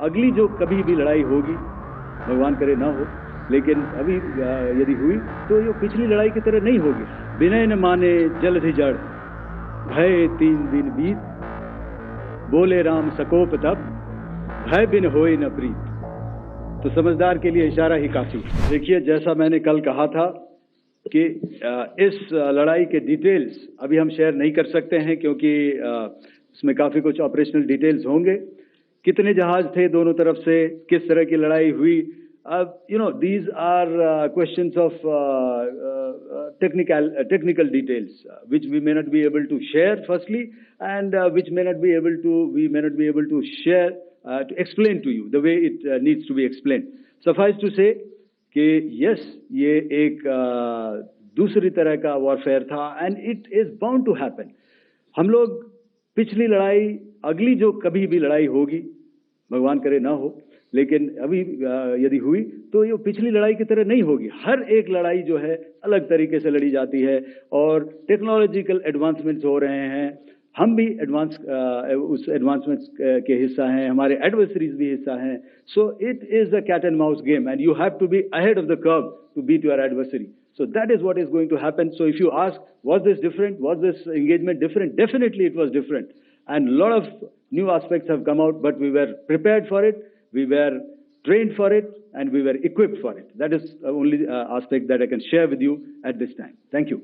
अगली जो कभी भी लड़ाई होगी, भगवान करे ना हो, लेकिन अभी यदि हुई तो ये पिछली लड़ाई की तरह नहीं होगी। विनय न माने जलधि जड़, भय 3 दिन बीत, बोले राम सकोप तब, भय बिन होए न प्रीत। तो समझदार के लिए इशारा ही काफी। देखिए, जैसा मैंने कल कहा था कि इस लड़ाई के डिटेल्स अभी हम शेयर नहीं कर सकते हैं, क्योंकि इसमें काफी कुछ ऑपरेशनल डिटेल्स होंगे। कितने जहाज थे दोनों तरफ से, किस तरह की लड़ाई हुई, these are questions of technical details, which we may not be able to share firstly, and which we may not be able to share, to explain to you the way it needs to be explained. Suffice to say कि yes, ये एक दूसरी तरह का warfare था, and it is bound to happen. हम लोग पिछली लड़ाई, अगली जो कभी भी लड़ाई होगी, भगवान करे ना हो, लेकिन अभी यदि हुई तो ये पिछली लड़ाई की तरह नहीं होगी। हर एक लड़ाई जो है अलग तरीके से लड़ी जाती है, और टेक्नोलॉजिकल एडवांसमेंट्स हो रहे हैं। हम भी उस एडवांसमेंट्स के हिस्सा हैं, हमारे एडवर्सरीज भी हिस्सा हैं। So it is a cat and mouse game, and you have to be ahead of the curve to beat your adversary. So that is what is going to happen. So if you ask, was this different? Was this engagement different? Definitely it was different. And a lot of new aspects have come out, but we were prepared for it, we were trained for it, and we were equipped for it. That is the only aspect that I can share with you at this time. Thank you.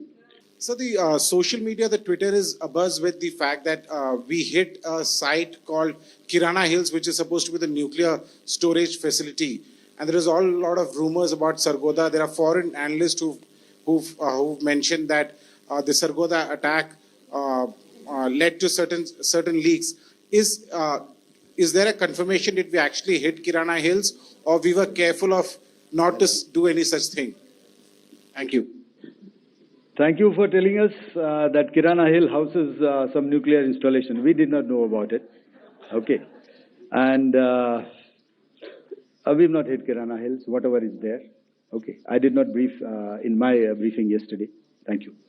So the social media, the Twitter is abuzz with the fact that we hit a site called Kirana Hills, which is supposed to be the nuclear storage facility. And there is a lot of rumors about Sargodha. There are foreign analysts who've mentioned that the Sargodha attack led to certain leaks. Is there a confirmation that we actually hit Kirana Hills, or we were careful of not to do any such thing? Thank you. Thank you for telling us that Kirana Hill houses some nuclear installation. We did not know about it. Okay. And we've not hit Kirana Hills, whatever is there. Okay. I did not brief in my briefing yesterday. Thank you.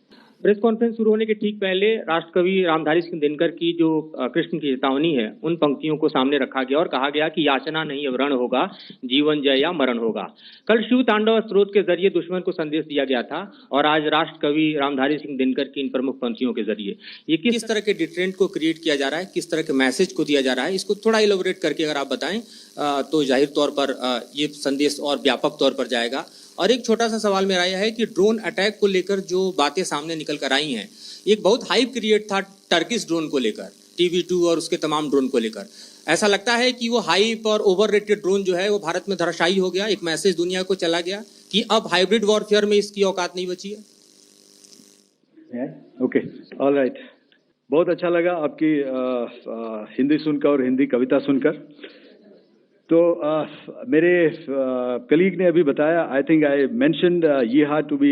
Press conference शुरू होने के ठीक पहले राष्ट्रकवि रामधारी सिंह दिनकर की जो कृष्ण की चेतावनी है, उन पंक्तियों को सामने रखा गया और कहा गया कि याचना नहीं अब रण होगा, जीवन जय या मरण होगा। कल शिव तांडव स्रोत के जरिए दुश्मन को संदेश दिया गया था, और आज राष्ट्रकवि रामधारी सिंह दिनकर की इन प्रमुख पंक्तियों के जरिए ये किस तरह के डिटरेंट को क्रिएट किया जा रहा है, किस तरह के मैसेज को दिया जा रहा है, इसको थोड़ा इलेबोरेट करके अगर आप बताएं तो जाहिर तौर पर ये संदेश और व्यापक तौर पर जाएगा। और एक छोटा सा सवाल मेरा यह है कि ड्रोन अटैक को लेकर जो बातें सामने निकल कर आई हैं, एक बहुत हाइप क्रिएट था टर्किश ड्रोन को लेकर, TB2 और उसके तमाम ड्रोन को लेकर। ऐसा लगता है कि वो हाइप और ओवररेटेड ड्रोन जो है वो भारत में धराशायी हो गया, एक मैसेज दुनिया को चला गया कि अब हाइब्रिड वॉरफेयर में इसकी औकात नहीं बची है। Okay, all right. बहुत अच्छा लगा आपकी हिंदी सुनकर और हिंदी कविता सुनकर। तो मेरे कलीग ने अभी बताया, I think I mentioned Yeeha to be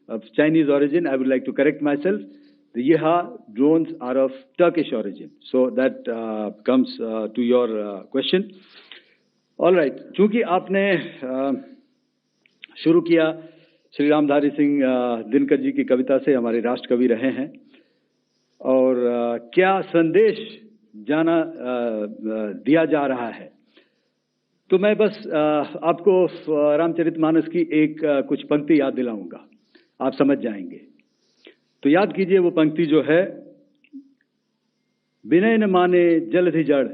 of Chinese origin. I would like to correct myself. The Yeeha drones are of Turkish origin. So that comes to your question. All right. चूंकि आपने शुरू किया श्री रामधारी सिंह दिनकर जी की कविता से, हमारे राष्ट्र कवि रहे हैं, और क्या संदेश दिया जा रहा है, तो मैं बस आपको रामचरितमानस की एक कुछ पंक्ति याद दिलाऊंगा, आप समझ जाएंगे। तो याद कीजिए वो पंक्ति जो है, विनय न माने जलधि जड़,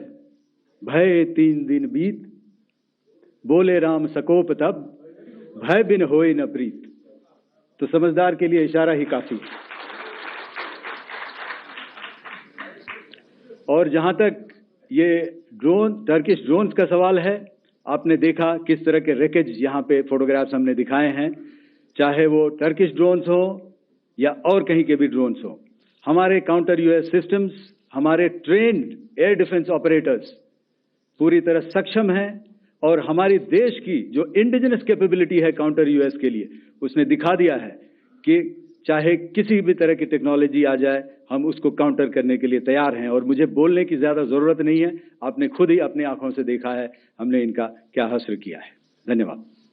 भय 3 दिन बीत, बोले राम सकोप तब, भय बिन होए न प्रीत। तो समझदार के लिए इशारा ही काफी। और जहां तक ये टर्किश ड्रोन्स का सवाल है, आपने देखा किस तरह के रेकेज यहाँ पे फोटोग्राफ्स हमने दिखाए हैं, चाहे वो टर्किश ड्रोन्स हो या और कहीं के भी ड्रोन्स हो। हमारे काउंटर यूएस सिस्टम्स, हमारे ट्रेन्ड एयर डिफेंस ऑपरेटर्स पूरी तरह सक्षम हैं, और हमारी देश की जो इंडिजिनस कैपेबिलिटी है काउंटर यूएस के लिए, उसने दिखा दिया है कि चाहे किसी भी तरह की टेक्नोलॉजी आ जाए, हम उसको काउंटर करने के लिए तैयार हैं। और मुझे बोलने की ज्यादा जरूरत नहीं है, आपने खुद ही अपनी आंखों से देखा है हमने इनका क्या हश्र किया है। धन्यवाद।